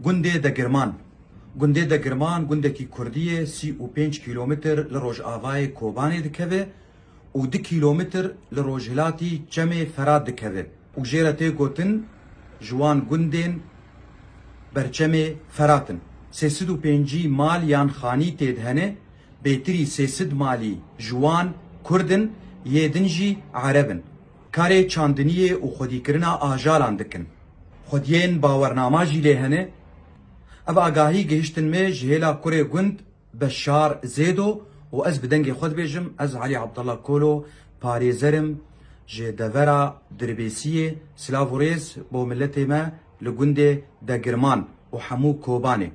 گوندێ دەگرمان گوندێ دەگرمان گوندێکی کوردیە 35 کیلومتر لە ڕۆژئاوای کۆبانێ دکەوێ و 2 کیلومتر لە ڕۆژهلاتی چەمێ فەرات دکەوێ و ژێرە تێ گوتن جوان گوندێن بەرچەمێ فەراتن 305 مال یان خانی تێد هەنێ بێتری 300 مالی جوان کوردن یێدن jî عەرەبن karê çandiniyê û xwedîkirina ajalan dikin xwediyên bawernama jî lê hene ev agahî gihîştin me ji hêla kurê gund Beşar Zêdo û ez bi dengê xwe dibêjim ez Elî Abdullah Kolo parêzerim ji devera Dirbêsiyê silav û rêz bo milletê me li gundê Degirman û hemû Kobanê.